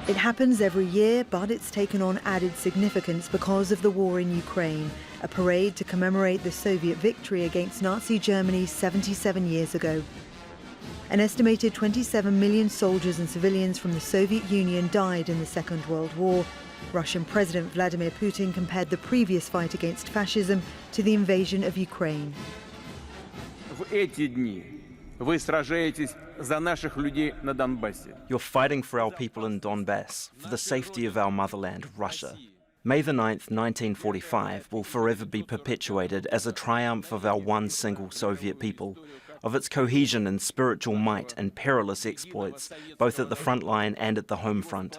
It happens every year, but it's taken on added significance because of the war in Ukraine, a parade to commemorate the Soviet victory against Nazi Germany 77 years ago. An estimated 27 million soldiers and civilians from the Soviet Union died in the Second World War. Russian President Vladimir Putin compared the previous fight against fascism to the invasion of Ukraine. You're fighting for our people in Donbass, for the safety of our motherland, Russia. May the 9th, 1945 will forever be perpetuated as a triumph of our one single Soviet people, of its cohesion and spiritual might and perilous exploits, both at the front line and at the home front.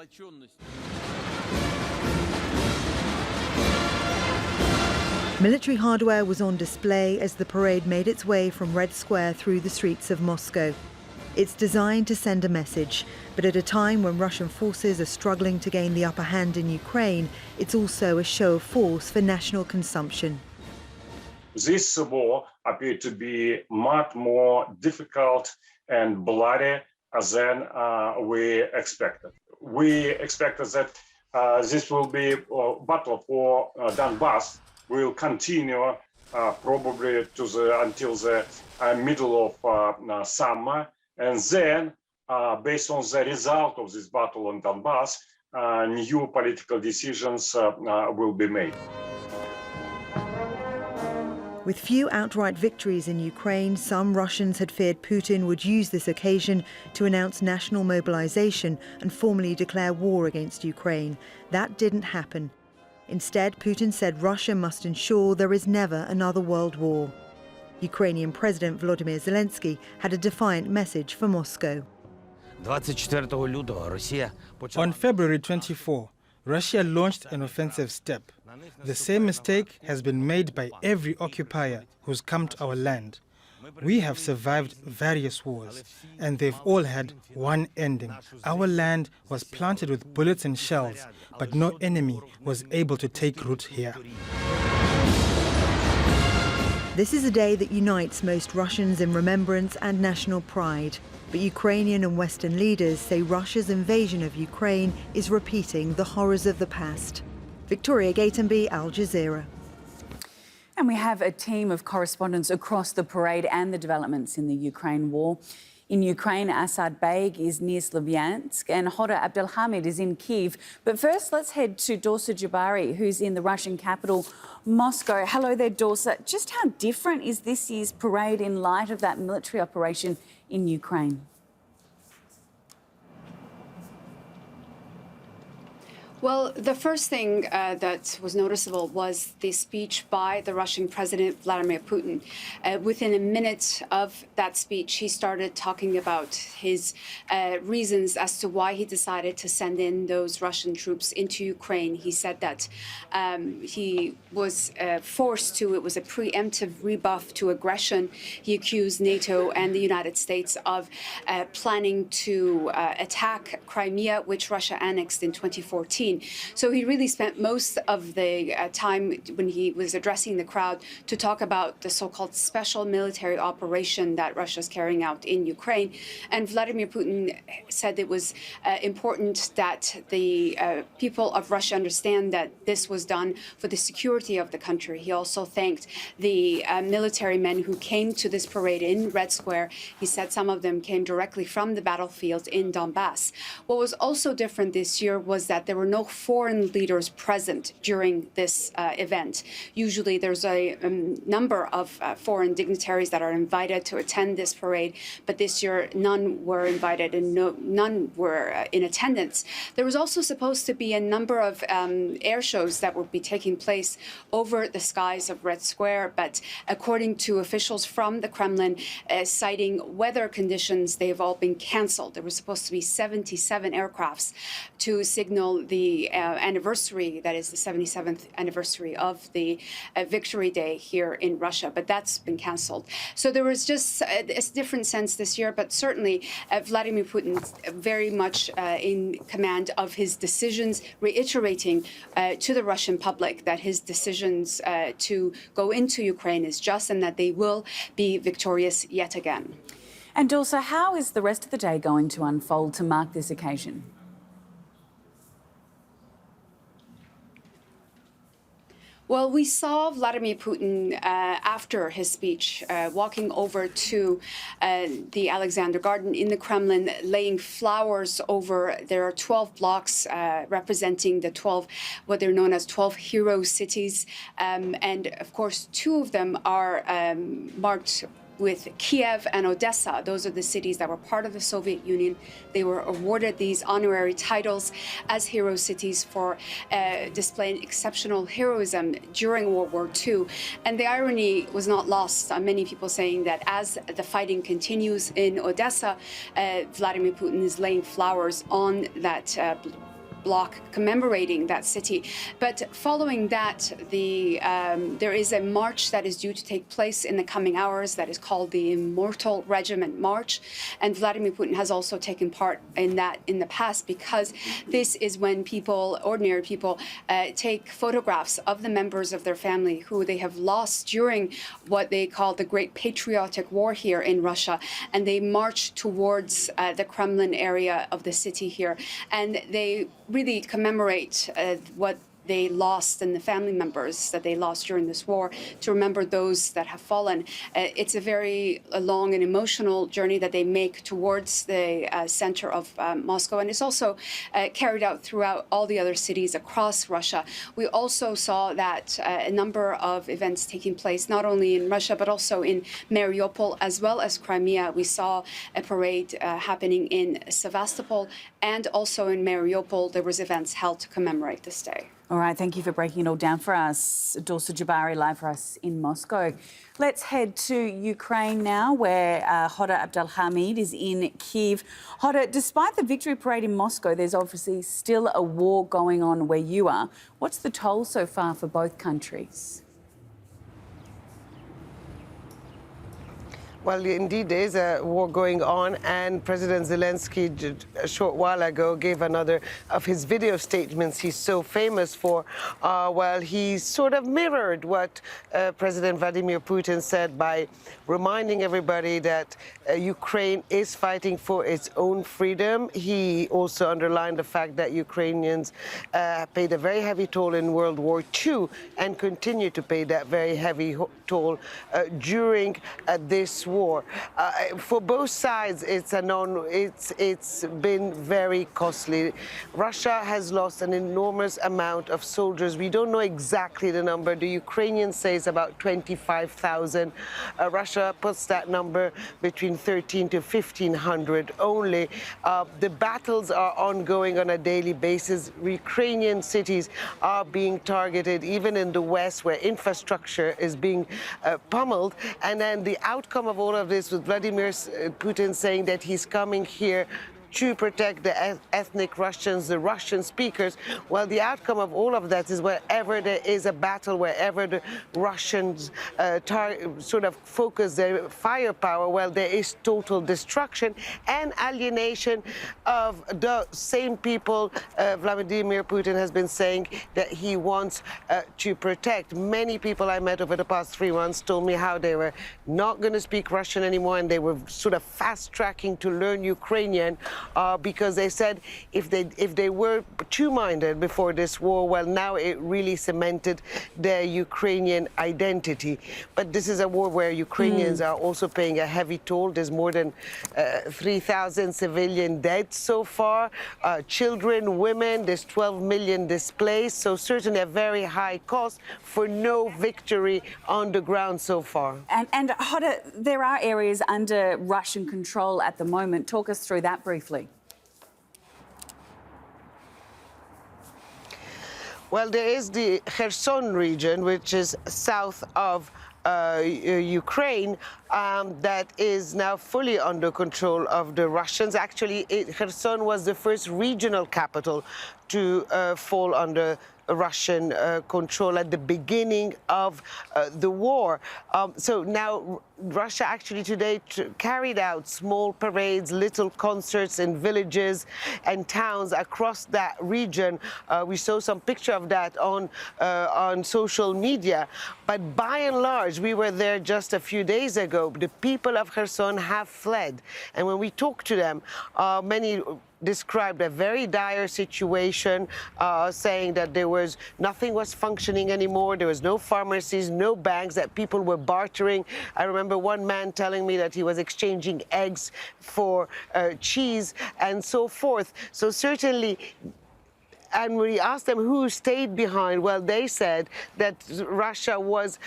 Military hardware was on display as the parade made its way from Red Square through the streets of Moscow. It's designed to send a message, but at a time when Russian forces are struggling to gain the upper hand in Ukraine, it's also a show of force for national consumption. This war appeared to be much more difficult and bloody than we expected. We expected that this will be a battle for Donbass. Will continue probably until the middle of summer, and then, based on the result of this battle on Donbass, new political decisions will be made. With few outright victories in Ukraine, some Russians had feared Putin would use this occasion to announce national mobilization and formally declare war against Ukraine. That didn't happen. Instead, Putin said Russia must ensure there is never another world war. Ukrainian President Vladimir Zelensky had a defiant message for Moscow. On February 24, Russia launched an offensive step. The same mistake has been made by every occupier who's come to our land. We have survived various wars, and they've all had one ending. Our land was planted with bullets and shells, but no enemy was able to take root here. This is a day that unites most Russians in remembrance and national pride. But Ukrainian and Western leaders say Russia's invasion of Ukraine is repeating the horrors of the past. Victoria Gatenby, Al Jazeera. And we have a team of correspondents across the parade and the developments in the Ukraine war. In Ukraine, Asad Baig is near Slavyansk and Hoda Abdelhamid is in Kyiv. But first, let's head to Dorsa Jabari, who's in the Russian capital, Moscow. Hello there, Dorsa. Just how different is this year's parade in light of that military operation in Ukraine? Well, the first thing that was noticeable was the speech by the Russian President Vladimir Putin. Within a minute of that speech, he started talking about his reasons as to why he decided to send in those Russian troops into Ukraine. He said that he was forced to, it was a preemptive rebuff to aggression. He accused NATO and the United States of planning to attack Crimea, which Russia annexed in 2014. So he really spent most of the time when he was addressing the crowd to talk about the so-called special military operation that Russia is carrying out in Ukraine. And Vladimir Putin said it was important that the people of Russia understand that this was done for the security of the country. He also thanked the military men who came to this parade in Red Square. He said some of them came directly from the battlefield in Donbass. What was also different this year was that there were no foreign leaders present during this event. Usually there's a number of foreign dignitaries that are invited to attend this parade, but this year none were invited and none were in attendance. There was also supposed to be a number of air shows that would be taking place over the skies of Red Square, but according to officials from the Kremlin, citing weather conditions, they have all been canceled. There were supposed to be 77 aircrafts to signal the anniversary, that is the 77th anniversary of the Victory Day here in Russia, but that's been canceled. So there was just a different sense this year, but certainly Vladimir Putin very much in command of his decisions, reiterating to the Russian public that his decisions to go into Ukraine is just and that they will be victorious yet again. And also, how is the rest of the day going to unfold to mark this occasion? Well, we saw Vladimir Putin after his speech walking over to the Alexander Garden in the Kremlin, laying flowers over. There are 12 blocks representing the 12, what they're known as 12 hero cities. And of course, two of them are marked with Kiev and Odessa. Those are the cities that were part of the Soviet Union. They were awarded these honorary titles as hero cities for displaying exceptional heroism during World War II. And the irony was not lost on many people, saying that as the fighting continues in Odessa, Vladimir Putin is laying flowers on that block commemorating that city. But following that, there is a march that is due to take place in the coming hours that is called the Immortal Regiment March. And Vladimir Putin has also taken part in that in the past, because this is when people, ordinary people, take photographs of the members of their family who they have lost during what they call the Great Patriotic War here in Russia. And they march towards the Kremlin area of the city here. And they really commemorate what they lost and the family members that they lost during this war, to remember those that have fallen. It's a very long and emotional journey that they make towards the center of Moscow, and it's also carried out throughout all the other cities across Russia. We also saw that a number of events taking place not only in Russia but also in Mariupol as well as Crimea. We saw a parade happening in Sevastopol, and also in Mariupol there was events held to commemorate this day. All right, thank you for breaking it all down for us. Dorsa Jabari, live for us in Moscow. Let's head to Ukraine now, where Hoda Abdelhamid is in Kyiv. Hoda, despite the victory parade in Moscow, there's obviously still a war going on where you are. What's the toll so far for both countries? Well, indeed, there is a war going on, and President Zelensky a short while ago gave another of his video statements he's so famous for. Well, he sort of mirrored what President Vladimir Putin said by reminding everybody that Ukraine is fighting for its own freedom. He also underlined the fact that Ukrainians paid a very heavy toll in World War II and continue to pay that very heavy toll during this war. For both sides, it's been very costly. Russia has lost an enormous amount of soldiers. We don't know exactly the number. The Ukrainians say it's about 25,000. Russia puts that number between 13 to 1,500 only. The battles are ongoing on a daily basis. Ukrainian cities are being targeted, even in the West, where infrastructure is being pummeled. And then the outcome of all of this, with Vladimir Putin saying that he's coming here to protect the ethnic Russians, the Russian speakers. Well, the outcome of all of that is wherever there is a battle, wherever the Russians sort of focus their firepower, well, there is total destruction and alienation of the same people Vladimir Putin has been saying that he wants to protect. Many people I met over the past 3 months told me how they were not going to speak Russian anymore, and they were sort of fast-tracking to learn Ukrainian, because they said if they were two-minded before this war, well, now it really cemented their Ukrainian identity. But this is a war where Ukrainians are also paying a heavy toll. There's more than 3,000 civilian dead so far, children, women. There's 12 million displaced, so certainly a very high cost for no victory on the ground so far. And Hoda, there are areas under Russian control at the moment. Talk us through that briefly. Well, there is the Kherson region, which is south of Ukraine, that is now fully under control of the Russians. Actually, Kherson was the first regional capital to fall under Russian control at the beginning of the war. So now Russia actually today carried out small parades, little concerts in villages and towns across that region. We saw some picture of that on social media. But by and large, we were there just a few days ago. The people of Kherson have fled. And when we talked to them, many described a very dire situation, saying that nothing was functioning anymore. There was no pharmacies, no banks, that people were bartering. I remember one man telling me that he was exchanging eggs for cheese and so forth. So certainly, and we asked them who stayed behind. Well, they said that Russia was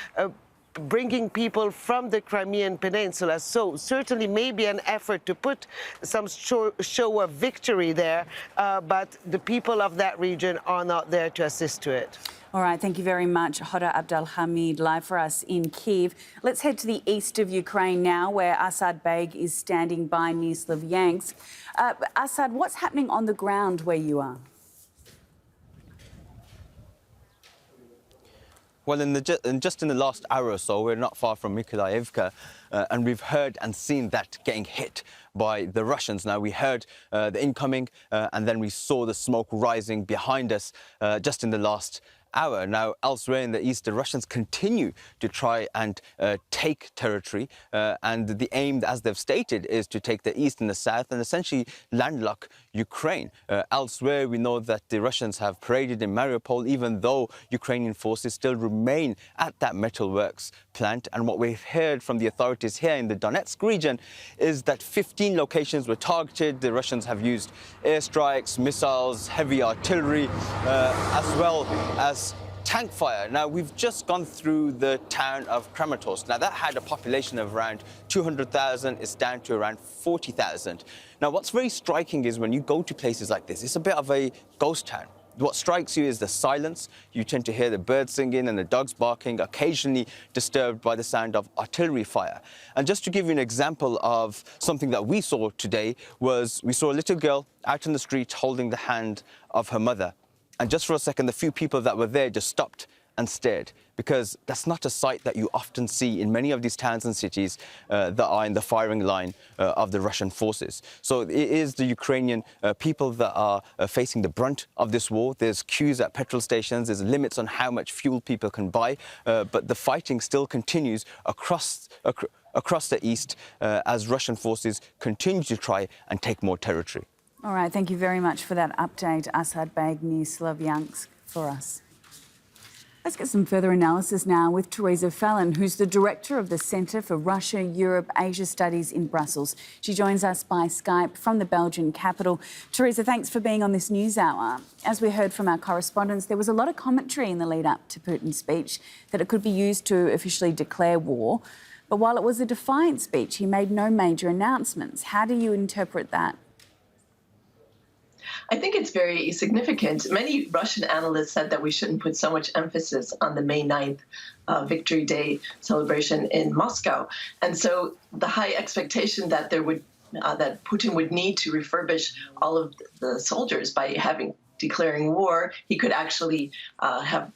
bringing people from the Crimean Peninsula. So certainly maybe an effort to put some show of victory there, but the people of that region are not there to assist to it. All right, thank you very much, Hoda Abdelhamid, live for us in Kiev. Let's head to the east of Ukraine now, where Asad Beg is standing by near Slavyansk. Asad, what's happening on the ground where you are? Well, just in the last hour or so, we're not far from Mykolaiivka, and we've heard and seen that getting hit by the Russians. Now, we heard the incoming, and then we saw the smoke rising behind us just in the last hour. Now, elsewhere in the east, the Russians continue to try and take territory, and the aim, as they've stated, is to take the east and the south and essentially landlock Ukraine. Elsewhere, we know that the Russians have paraded in Mariupol, even though Ukrainian forces still remain at that metalworks plant. And what we've heard from the authorities here in the Donetsk region is that 15 locations were targeted. The Russians have used airstrikes, missiles, heavy artillery, as well as tank fire. Now, we've just gone through the town of Kramatorsk. Now, that had a population of around 200,000. It's down to around 40,000. Now, what's very striking is when you go to places like this, it's a bit of a ghost town. What strikes you is the silence. You tend to hear the birds singing and the dogs barking, occasionally disturbed by the sound of artillery fire. And just to give you an example of something that we saw today was we saw a little girl out in the street holding the hand of her mother. And just for a second, the few people that were there just stopped and stared, because that's not a sight that you often see in many of these towns and cities that are in the firing line of the Russian forces. So it is the Ukrainian people that are facing the brunt of this war. There's queues at petrol stations, there's limits on how much fuel people can buy, but the fighting still continues across the east as Russian forces continue to try and take more territory. All right, thank you very much for that update, Asad Beg near Slavyansk for us. Let's get some further analysis now with Theresa Fallon, who's the director of the Centre for Russia, Europe, Asia Studies in Brussels. She joins us by Skype from the Belgian capital. Theresa, thanks for being on this news hour. As we heard from our correspondents, there was a lot of commentary in the lead up to Putin's speech that it could be used to officially declare war. But while it was a defiant speech, he made no major announcements. How do you interpret that? I think it's very significant. Many Russian analysts said that we shouldn't put so much emphasis on the May 9th Victory Day celebration in Moscow. And so the high expectation that that Putin would need to refurbish all of the soldiers by declaring war, he could actually have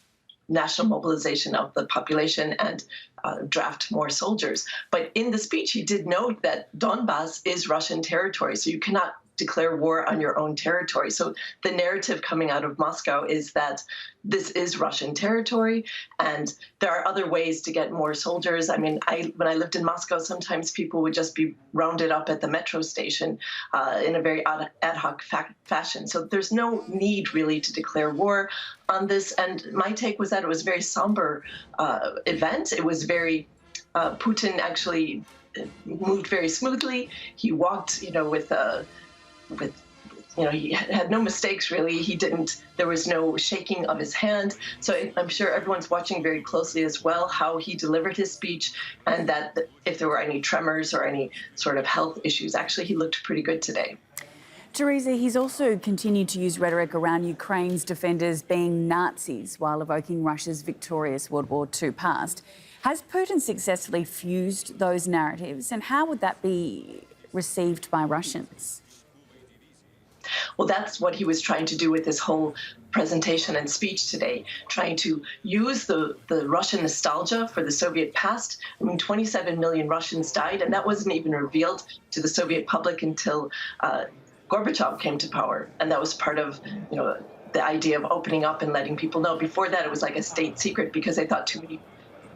national mobilization of the population and draft more soldiers. But in the speech, he did note that Donbass is Russian territory, so you cannot declare war on your own territory. So the narrative coming out of Moscow is that this is Russian territory, and there are other ways to get more soldiers. I mean, when I lived in Moscow, sometimes people would just be rounded up at the metro station in a very ad hoc fashion. So there's no need really to declare war on this. And my take was that it was a very somber event. It was very, Putin actually moved very smoothly. He walked, he had no mistakes, really. There was no shaking of his hand. So I'm sure everyone's watching very closely as well how he delivered his speech, and that if there were any tremors or any sort of health issues, actually he looked pretty good today. Theresa, he's also continued to use rhetoric around Ukraine's defenders being Nazis while evoking Russia's victorious World War II past. Has Putin successfully fused those narratives, and how would that be received by Russians? Well, that's what he was trying to do with this whole presentation and speech today, trying to use the Russian nostalgia for the Soviet past. I mean, 27 million Russians died, and that wasn't even revealed to the Soviet public until Gorbachev came to power, and that was part of, the idea of opening up and letting people know. Before that, it was like a state secret because they thought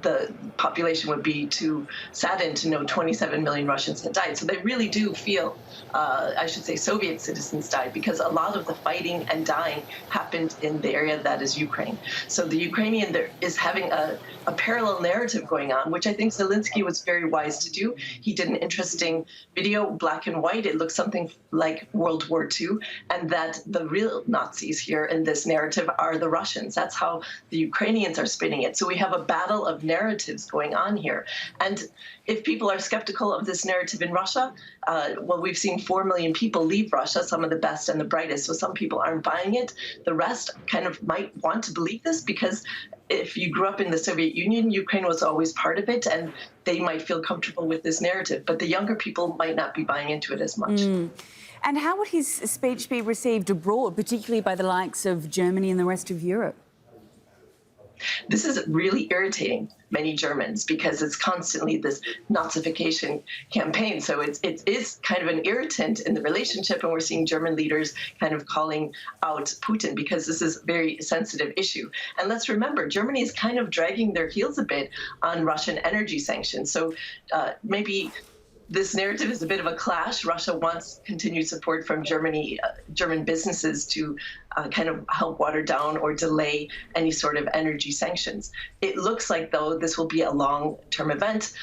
the population would be too saddened to know 27 million Russians had died. So they really do feel, I should say, Soviet citizens died, because a lot of the fighting and dying happened in the area that is Ukraine. So the Ukrainian there is having a parallel narrative going on, which I think Zelensky was very wise to do. He did an interesting video, black and white. It looks something like World War II, and that the real Nazis here in this narrative are the Russians. That's how the Ukrainians are spinning it. So we have a battle of narratives going on here. And if people are skeptical of this narrative in Russia, well, we've seen 4 million people leave Russia, some of the best and the brightest, so some people aren't buying it. The rest kind of might want to believe this because if you grew up in the Soviet Union, Ukraine was always part of it, and they might feel comfortable with this narrative. But the younger people might not be buying into it as much. And how would his speech be received abroad, particularly by the likes of Germany and the rest of Europe? This is really irritating many Germans because it's constantly this Nazification campaign. So it is kind of an irritant in the relationship, and we're seeing German leaders kind of calling out Putin because this is a very sensitive issue. And let's remember, Germany is kind of dragging their heels a bit on Russian energy sanctions. So maybe this narrative is a bit of a clash. Russia wants continued support from German businesses to kind of help water down or delay any sort of energy sanctions. It looks like, though, this will be a long-term event.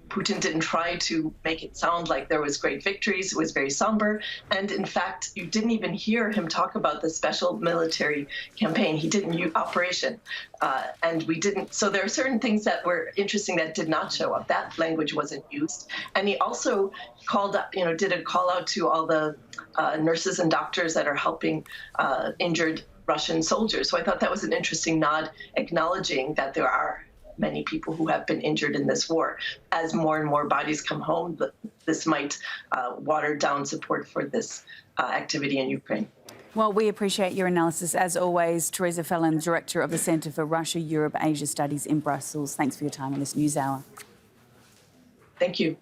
Putin didn't try to make it sound like there was great victories. It was very somber. And in fact, you didn't even hear him talk about the special military campaign. He didn't use operation. And we didn't. So there are certain things that were interesting that did not show up. That language wasn't used. And he also called up, did a call out to all the nurses and doctors that are helping injured Russian soldiers. So I thought that was an interesting nod, acknowledging that there are many people who have been injured in this war. As more and more bodies come home, this might water down support for this activity in Ukraine. Well, we appreciate your analysis. As always, Theresa Fallon, Director of the Centre for Russia, Europe, Asia Studies in Brussels. Thanks for your time on this NewsHour. Thank you.